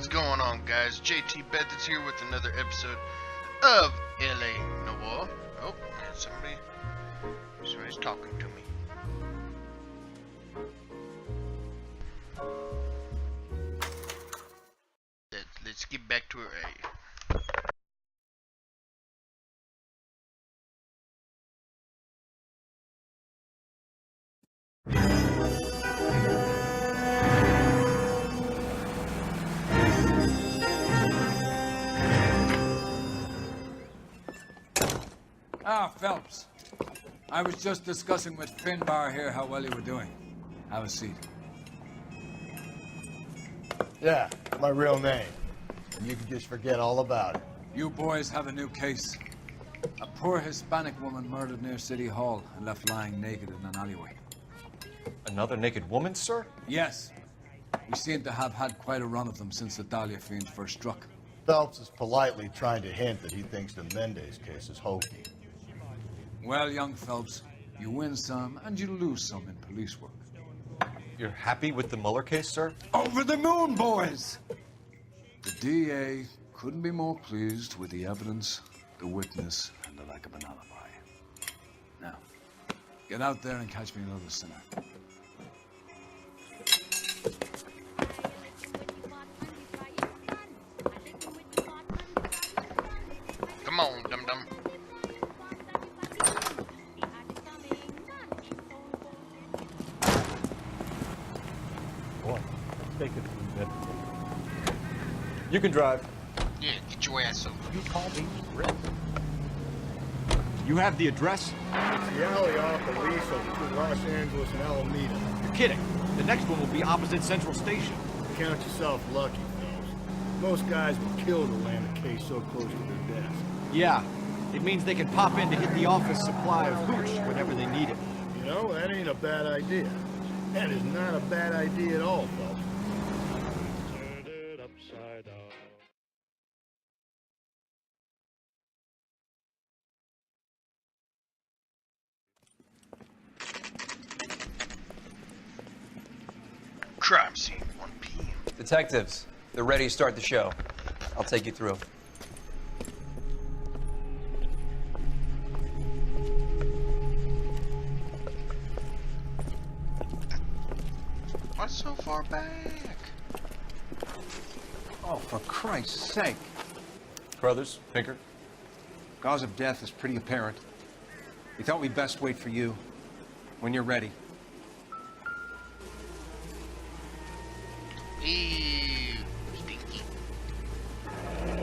What's going on, guys? JT Beth is here with another episode of LA Noire. Oh, somebody's talking to me. Let's get back to her. Ah, Phelps. I was just discussing with Finbar here how well you were doing. Have a seat. Yeah, my real name. And you can just forget all about it. You boys have a new case. A poor Hispanic woman murdered near City Hall and left lying naked in an alleyway. Another naked woman, sir? Yes. We seem to have had quite a run of them since the Dahlia fiend first struck. Phelps is politely trying to hint that he thinks the Mendez case is hokey. Well, young Phelps, you win some and you lose some in police work. You're happy with the Mueller case, sir? Over the moon, boys! The DA couldn't be more pleased with the evidence, the witness, and the lack of an alibi. Now, get out there and catch me another sinner. Come on, dum-dum. Boy, take it from there. You can drive. Yeah, get your ass over. You call me Rick. You have the address? It's the alley off Aliso between Los Angeles and Alameda. You're kidding. The next one will be opposite Central Station. Count yourself lucky, Phelps. Most guys would kill to land a case so close to their desk. Yeah. It means they can pop in to hit the office supply of hooch whenever they need it. You know, that ain't a bad idea. That is not a bad idea at all, Phelps. Turn it upside down. Crime scene, 1 p.m. Detectives, they're ready to start the show. I'll take you through. Why so far back? Oh, for Christ's sake. Brothers, Pinker. Cause of death is pretty apparent. We thought we'd best wait for you. When you're ready. Ew, stinky.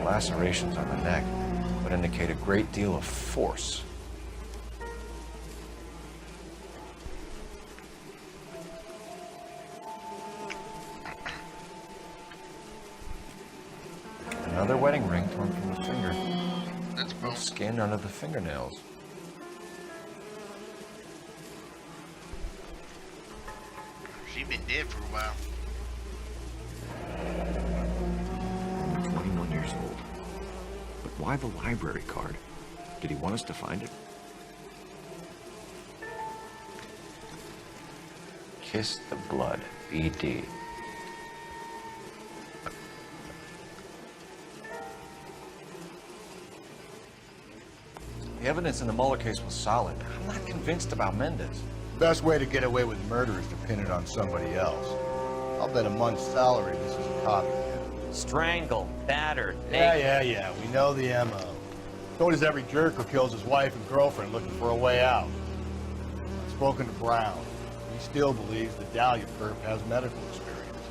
Lacerations on the neck would indicate a great deal of force. Another wedding ring torn from the finger. That's No gross. skin under the fingernails. She's been dead for a while. 21 years old. But why the library card? Did he want us to find it? Kiss the blood. BD. The evidence in the Mueller case was solid. I'm not convinced about Mendez. The best way to get away with murder is to pin it on somebody else. I'll bet a month's salary this is a copycat. Strangled, battered, Yeah. We know the M.O. So does every jerk who kills his wife and girlfriend looking for a way out. I've spoken to Brown. He still believes the Dahlia perp has medical experience.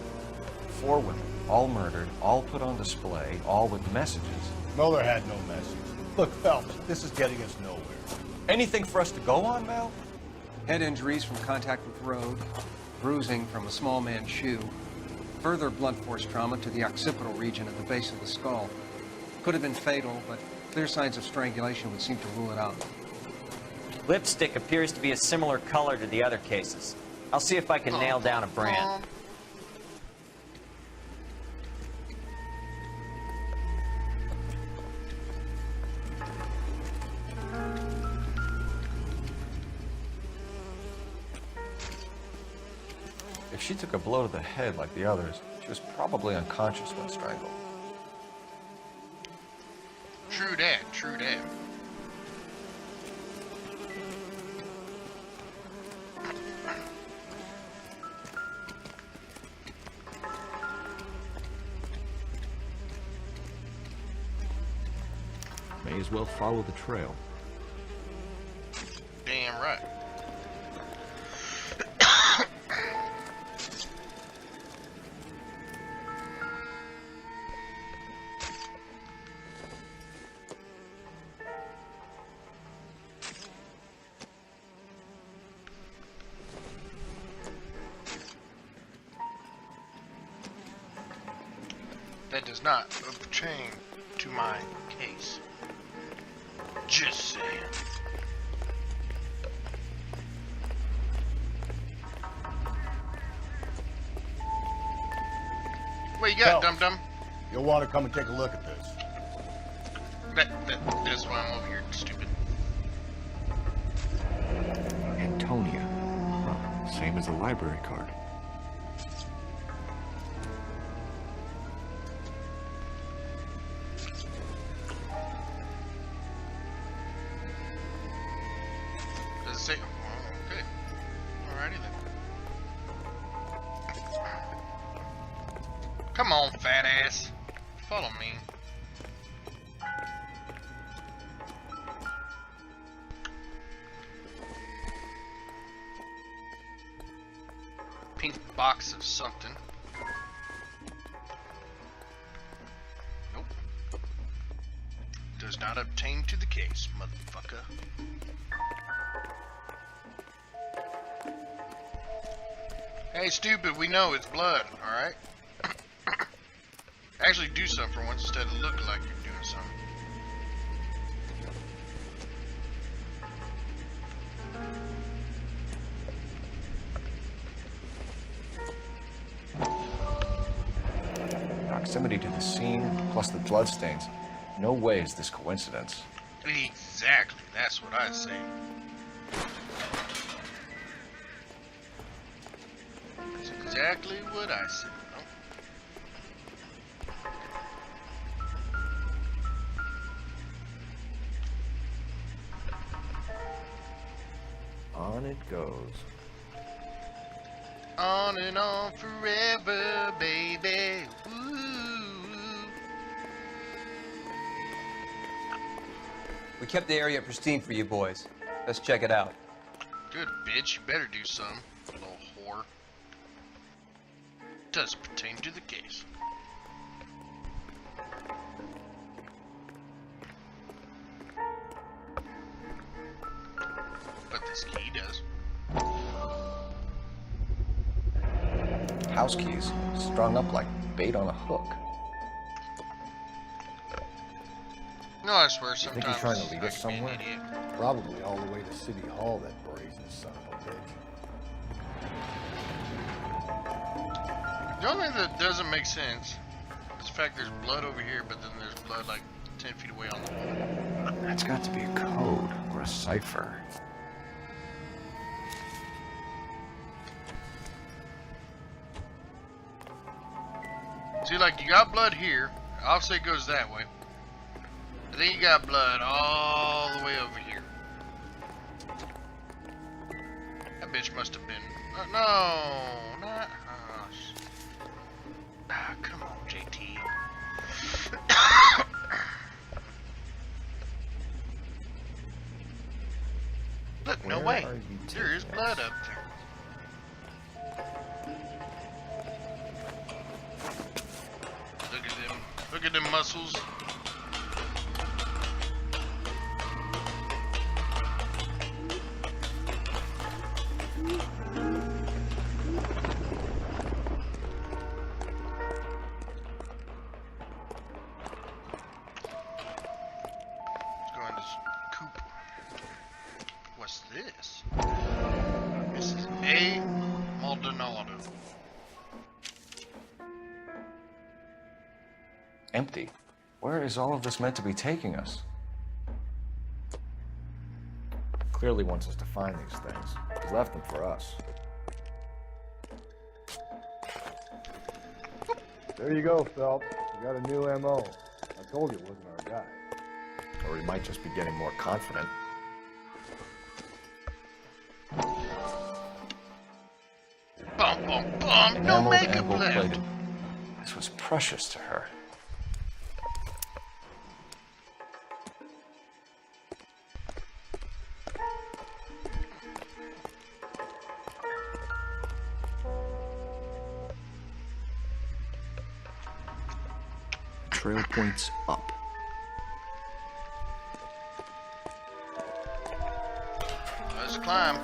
4 women, all murdered, all put on display, all with messages. Mueller had no message. Look, Phelps, this is getting us nowhere. Anything for us to go on, Mel? Head injuries from contact with road. Bruising from a small man's shoe. Further blunt force trauma to the occipital region at the base of the skull. Could have been fatal, but clear signs of strangulation would seem to rule it out. Lipstick appears to be a similar color to the other cases. I'll see if I can nail down a brand. If she took a blow to the head like the others, She was probably unconscious when strangled. True that, true that. May as well follow the trail. Damn right. That does not pertain to my case. Just saying. What you got, No. dum-dum? You'll want to come and take a look at this. That's why I'm over here, stupid. Antonia. Well, same as the library card. Does it say? Oh, okay. Alrighty then. Come on, fat ass. Follow me. Pink box of something. Nope. Does not obtain to the case, motherfucker. Hey, stupid, we know it's blood, alright? Actually do something for once instead of looking like you're doing something. Proximity to the scene, plus the bloodstains. No way is this coincidence. Exactly, that's what I say. That's exactly what I said. On it goes. On and on forever, baby. Ooh. We kept the area pristine for you boys. Let's check it out. Good bitch, you better do some, little whore. Does pertain to the case. But this key does. House keys, strung up like bait on a hook. No, I swear, think sometimes he's trying to lead I us can be an somewhere? idiot. Probably all the way to City Hall, that brazen son of a bitch. The only thing that doesn't make sense is the fact there's blood over here, but then there's blood like 10 feet away on the wall. That's got to be a code or a cipher. See, like, you got blood here. Obviously, it goes that way. And then you got blood all the way over here. That bitch must have been... no, not... come on, JT. Look, no Where way. are you There is taking blood us? up there. Look at them muscles. Let's go in this coop. What's this? This is A. Maldonado. Empty. Where is all of this meant to be taking us? Clearly wants us to find these things. He left them for us. There you go, Phelps. You got a new M.O. I told you it wasn't our guy. Or he might just be getting more confident. Bum, bum, bum. No Enameled makeup and left. gold-plated. This was precious to her. Trail points up. Let's climb.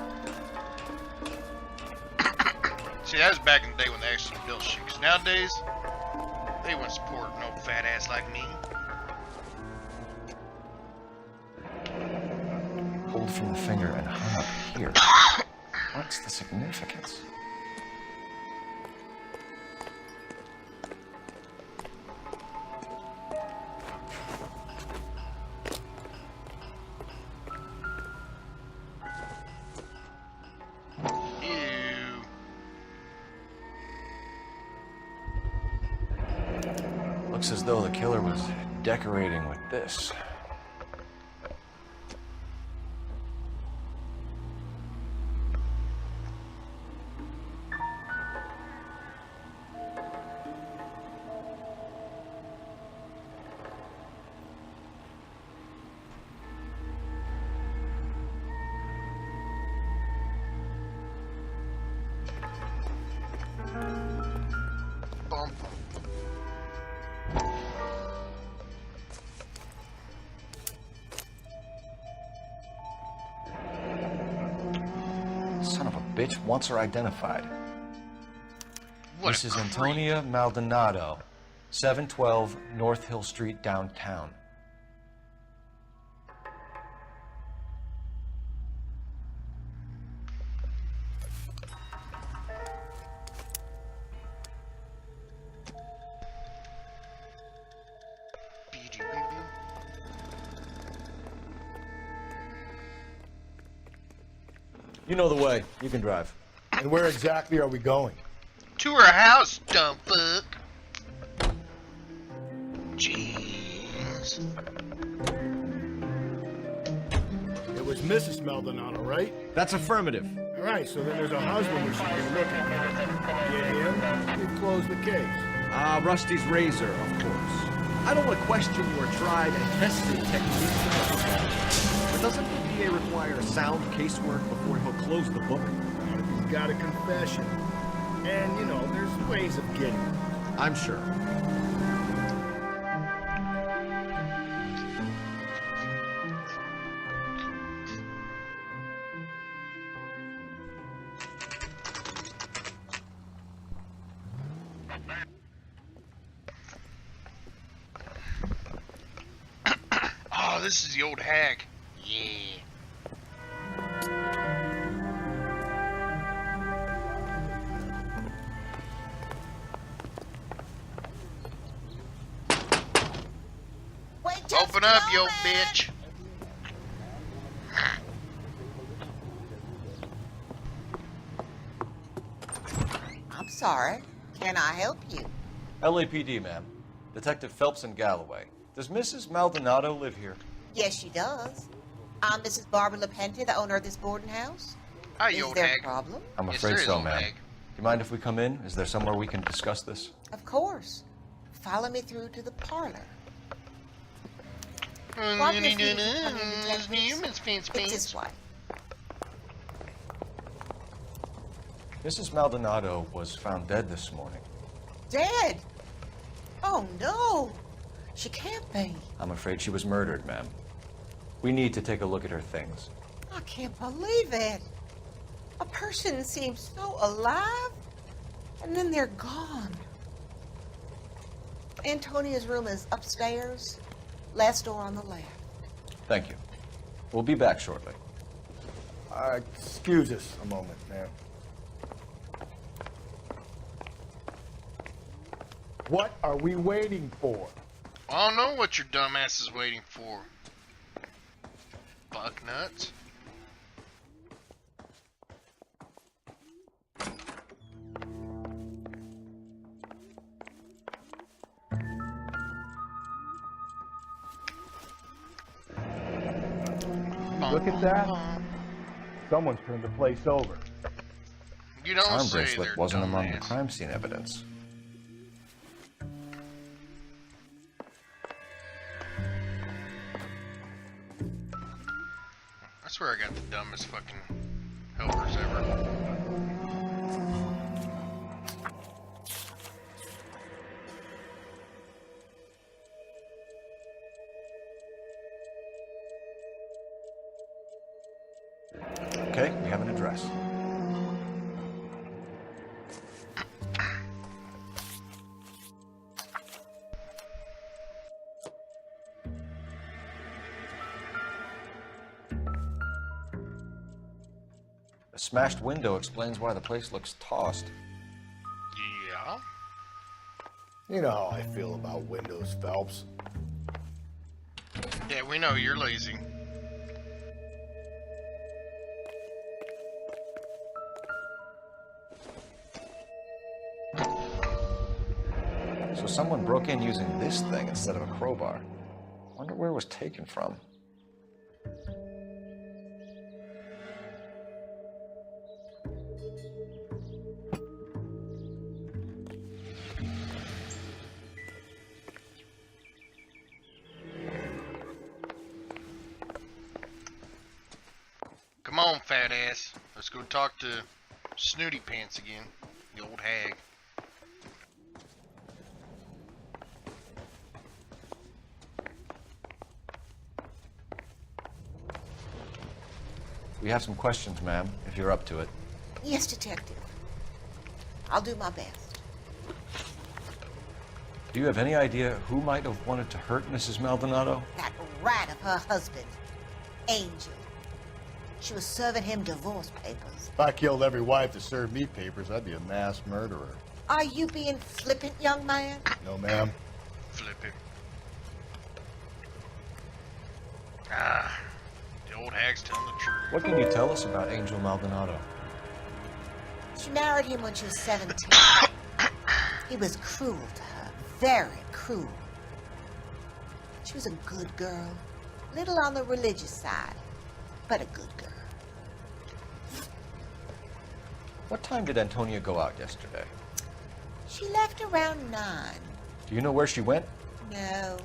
See, that was back in the day when they actually built shit. 'Cause nowadays, they wouldn't support no fat ass like me. Pulled from the finger and hung up here. What's the significance? Ew. Looks as though the killer was decorating with this. Bum. Son of a bitch wants her identified. What Mrs. a creep. Antonia Maldonado, 712 North Hill Street, downtown. You know the way. You can drive. And where exactly are we going? To her house, dumb fuck. Jeez. It was Mrs. Maldonado, right? That's affirmative. All right, so then there's a husband we should be looking for. Get him, we close the case. Rusty's razor, of course. I don't want to question your tried and tested techniques. But doesn't the DA require sound casework before he'll close the book? Not if he's got a confession. And, you know, there's ways of getting it. I'm sure. Oh, this is the old hag. Yeah. Wait just Open a up, yo moment. bitch. I'm sorry. Can I help you? LAPD, ma'am. Detective Phelps and Galloway. Does Mrs. Maldonado live here? Yes, she does. I'm Mrs. Barbara LaPente, the owner of this boarding house. Hi, Is yo there hag. a problem? I'm Yes, afraid there is, so, old ma'am. hag. Do you mind if we come in? Is there somewhere we can discuss this? Of course. Follow me through to the parlor. Mm, Walk your feet, detectives. Humans, fence, It's fence. this way. Mrs. Maldonado was found dead this morning. Dead? Oh, no. She can't be. I'm afraid she was murdered, ma'am. We need to take a look at her things. I can't believe it. A person seems so alive, and then they're gone. Antonia's room is upstairs, last door on the left. Thank you. We'll be back shortly. Excuse us a moment, ma'am. What are we waiting for? I don't know what your dumbass is waiting for. Fuck nuts. Look at that. Someone's turned the place over. You don't Arm say bracelet they're wasn't among the dumbass. crime scene evidence. I swear I got the dumbest fucking helpers ever. Okay, we have an address. The smashed window explains why the place looks tossed. Yeah. You know how I feel about windows, Phelps. Yeah, we know you're lazy. So someone broke in using this thing instead of a crowbar. Wonder where it was taken from. Come on, fat ass. Let's go talk to Snooty Pants again. The old hag. We have some questions, ma'am, if you're up to it. Yes, Detective. I'll do my best. Do you have any idea who might have wanted to hurt Mrs. Maldonado? That rat of her husband, Angel. She was serving him divorce papers. If I killed every wife that served me papers, I'd be a mass murderer. Are you being flippant, young man? No, ma'am. Flip it. Ah, the old hag's telling the truth. What can you tell us about Angel Maldonado? She married him when she was 17. He was cruel to her, very cruel. She was a good girl, little on the religious side, but a good girl. What time did Antonia go out yesterday? She left around 9. Do you know where she went? No,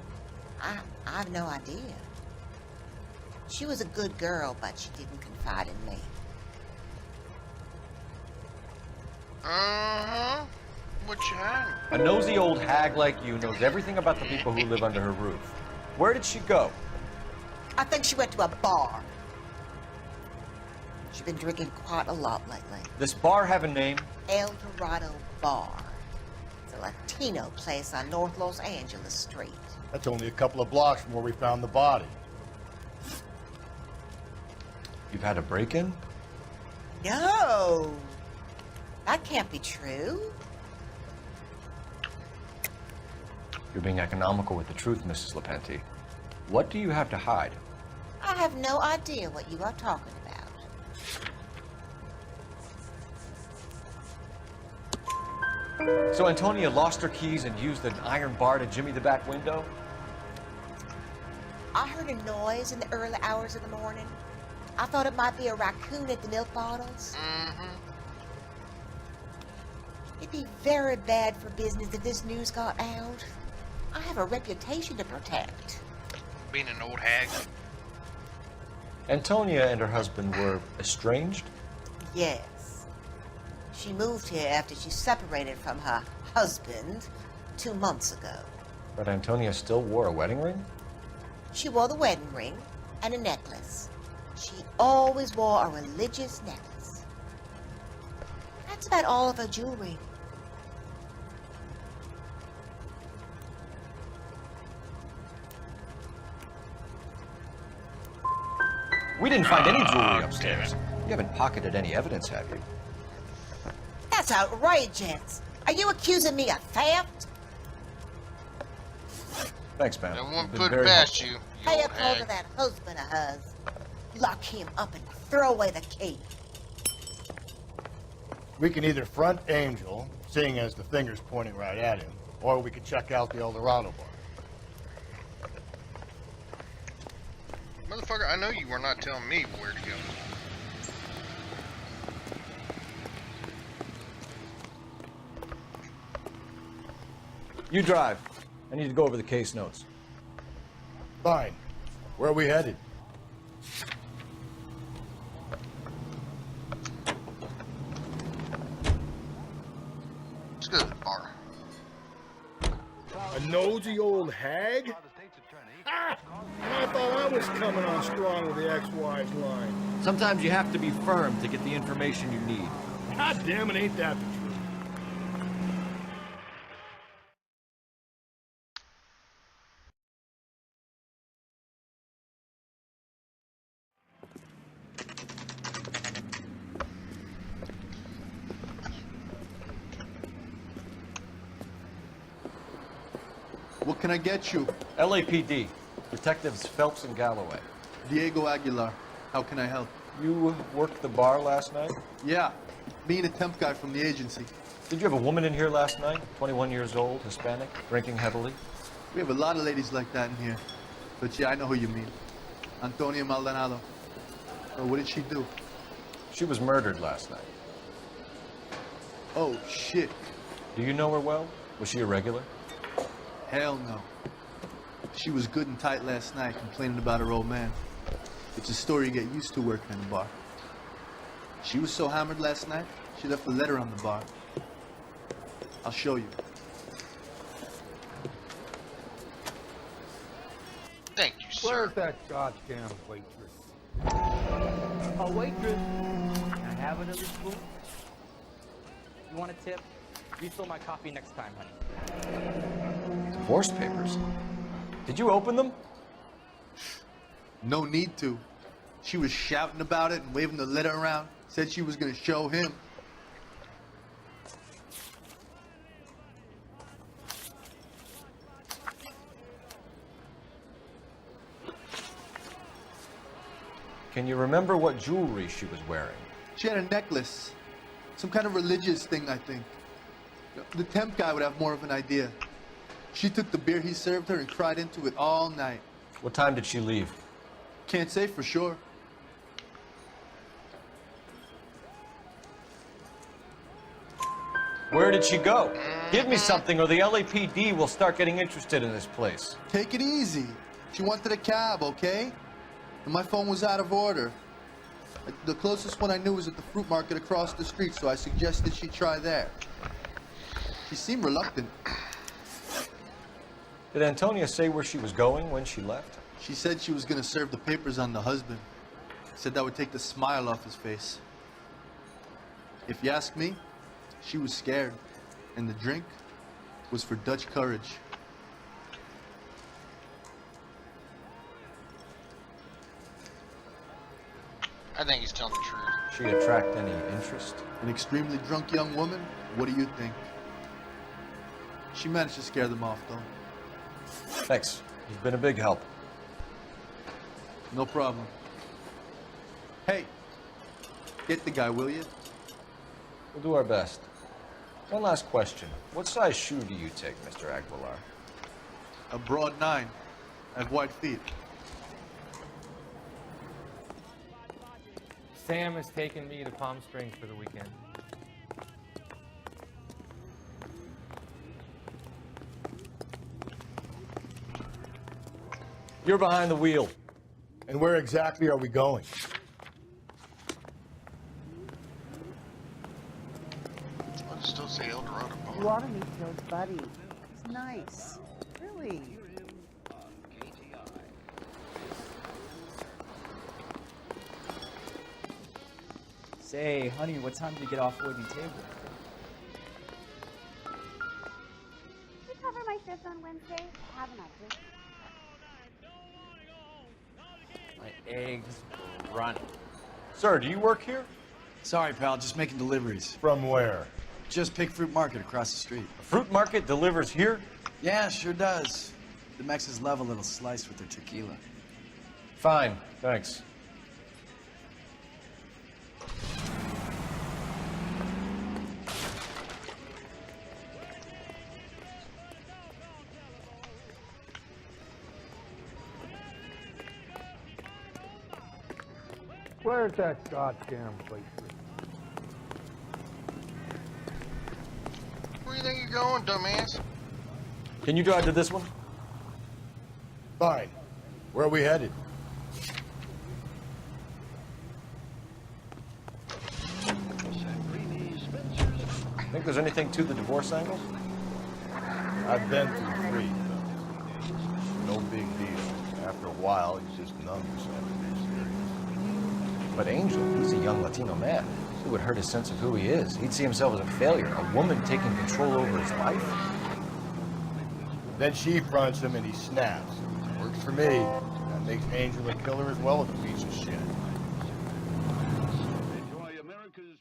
I have no idea. She was a good girl, but she didn't confide in me. Uh-huh. What you hiding? A nosy old hag like you knows everything about the people who live under her roof. Where did she go? I think she went to a bar. She's been drinking quite a lot lately. This bar have a name? El Dorado Bar. It's a Latino place on North Los Angeles Street. That's only a couple of blocks from where we found the body. You've had a break-in? No! That can't be true. You're being economical with the truth, Mrs. Lepenti. What do you have to hide? I have no idea what you are talking about. So Antonia lost her keys and used an iron bar to jimmy the back window? I heard a noise in the early hours of the morning. I thought it might be a raccoon at the milk bottles. Mm-hmm. It'd be very bad for business if this news got out. I have a reputation to protect. Being an old hag. Antonia and her husband were estranged? Yes. She moved here after she separated from her husband 2 months ago. But Antonia still wore a wedding ring? She wore the wedding ring and a necklace. She always wore a religious necklace. That's about all of her jewelry. We didn't find any jewelry upstairs. You haven't pocketed any evidence, have you? That's outrageous. Are you accusing me of theft? Thanks, ma'am. I You've won't been put it very past helpful. you, Pay old a call to hag. that husband of hers. Lock him up and throw away the key. We can either front Angel, seeing as the finger's pointing right at him, or we could check out the El Dorado bar. Motherfucker, I know you were not telling me where to go. You drive. I need to go over the case notes. Fine. Where are we headed? Let's go to the bar. A nosy old hag? Ah! I thought I was coming on strong with the ex-wife's line. Sometimes you have to be firm to get the information you need. God damn it, ain't that the truth? What can I get you? LAPD. Detectives Phelps and Galloway. Diego Aguilar. How can I help? You worked the bar last night? Yeah. Me and a temp guy from the agency. Did you have a woman in here last night? 21 years old, Hispanic, drinking heavily? We have a lot of ladies like that in here. But yeah, I know who you mean. Antonia Maldonado. Oh, what did she do? She was murdered last night. Oh, shit. Do you know her well? Was she a regular? Hell no. She was good and tight last night, complaining about her old man. It's a story you get used to working in a bar. She was so hammered last night, she left a letter on the bar. I'll show you. Thank you, sir. Where's that goddamn waitress? A waitress. Can I have another spoon? You want a tip? Refill my coffee next time, honey. Divorce papers. Did you open them? No need to. She was shouting about it and waving the letter around. Said she was gonna show him. Can you remember what jewelry she was wearing? She had a necklace. Some kind of religious thing, I think. The temp guy would have more of an idea. She took the beer he served her and cried into it all night. What time did she leave? Can't say for sure. Where did she go? Give me something or the LAPD will start getting interested in this place. Take it easy. She wanted a cab, okay? And my phone was out of order. The closest one I knew was at the fruit market across the street, so I suggested she try there. She seemed reluctant. Did Antonia say where she was going when she left? She said she was going to serve the papers on the husband. Said that would take the smile off his face. If you ask me, she was scared. And the drink was for Dutch courage. I think he's telling the truth. She attract any interest? An extremely drunk young woman? What do you think? She managed to scare them off, though. Thanks. You've been a big help. No problem. Hey, get the guy, will you? We'll do our best. One last question. What size shoe do you take, Mr. Aguilar? A broad 9. I have wide feet. Sam has taken me to Palm Springs for the weekend. You're behind the wheel. And where exactly are we going? I'll still say El Dorado Bar. You ought to meet Phil's buddy. He's nice. Really. Say, honey, what time do you get off waiting table? Did you cover my shift on Wednesday? I haven't actually. My eggs run. Sir, do you work here? Sorry, pal, just making deliveries. From where? Just Pig Fruit Market across the street. A fruit market delivers here? Yeah, sure does. The Mexes love a little slice with their tequila. Fine, thanks. Where's that goddamn place? Where do you think you're going, dumbass? Can you drive to this one? Fine. Where are we headed? Think there's anything to the divorce angle? I've been through 3. No big deal. After a while, he's just numb to something. But Angel, he's a young Latino man. It would hurt his sense of who he is. He'd see himself as a failure, a woman taking control over his life. Then she fronts him and he snaps. Works for me. That makes Angel a killer as well as a piece of shit. Enjoy America's...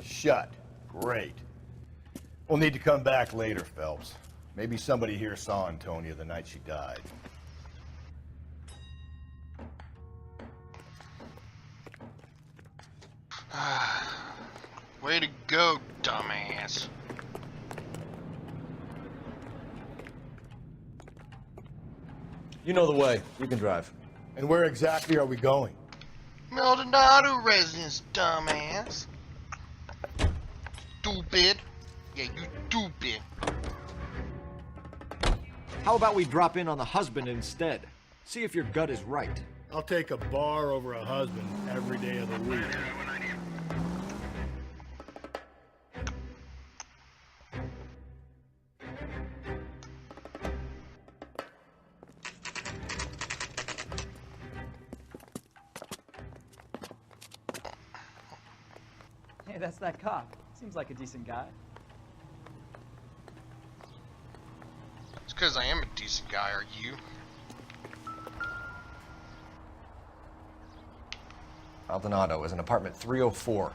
Shut. Great. We'll need to come back later, Phelps. Maybe somebody here saw Antonia the night she died. Way to go, dumbass. You know the way. You can drive. And where exactly are we going? Maldonado residence, dumbass. Stupid. Yeah, you stupid. How about we drop in on the husband instead? See if your gut is right. I'll take a bar over a husband every day of the week. Hey, that's that cop. Seems like a decent guy. It's because I am a decent guy, are you? Maldonado is in apartment 304.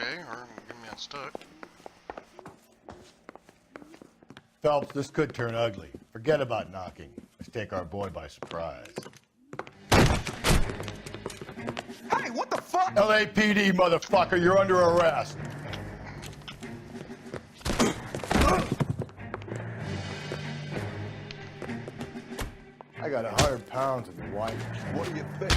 Okay, or give me unstuck. Phelps, this could turn ugly. Forget about knocking. Let's take our boy by surprise. Hey, what the fuck? LAPD, motherfucker, you're under arrest. I got 100 pounds of your wife. What do you think?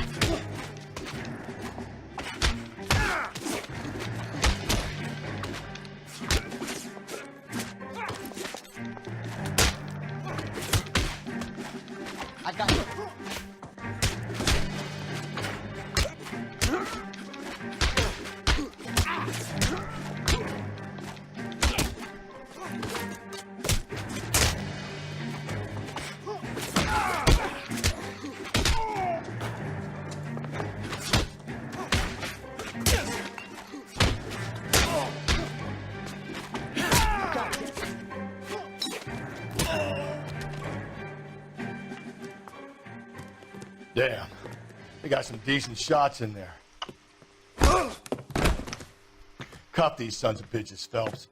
I got you. Damn. We got some decent shots in there. Cuff these sons of bitches, Phelps.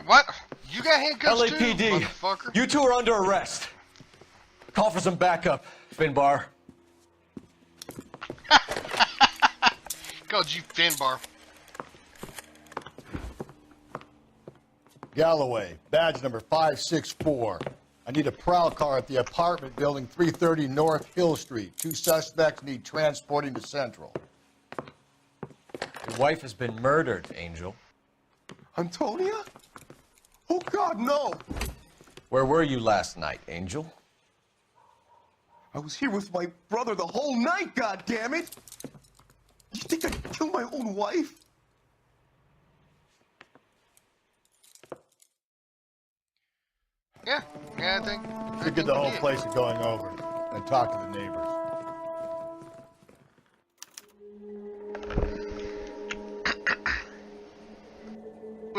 What? You got handcuffs too, LAPD, motherfucker? you two are under arrest. Call for some backup, Finbar. Called you Finbar. Galloway, badge number 564. I need a prowl car at the apartment building 330 North Hill Street. 2 suspects need transporting to Central. Your wife has been murdered, Angel. Antonia? Oh, God, no. Where were you last night, Angel? I was here with my brother the whole night, goddammit! You think I'd kill my own wife? Yeah, I think. Figured the whole place is going over. And talk to the neighbors.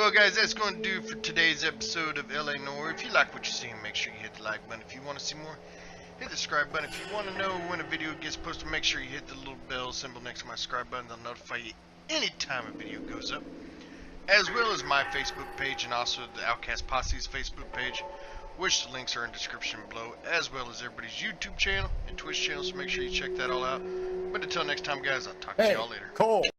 Well, guys, that's going to do for today's episode of LA Noire. If you like what you're seeing, make sure you hit the like button. If you want to see more, hit the subscribe button. If you want to know when a video gets posted, make sure you hit the little bell symbol next to my subscribe button. They'll notify you anytime a video goes up. As well as my Facebook page and also the Outcast Posse's Facebook page, which the links are in the description below, as well as everybody's YouTube channel and Twitch channel, so make sure you check that all out. But until next time, guys, I'll talk to y'all later. Cole.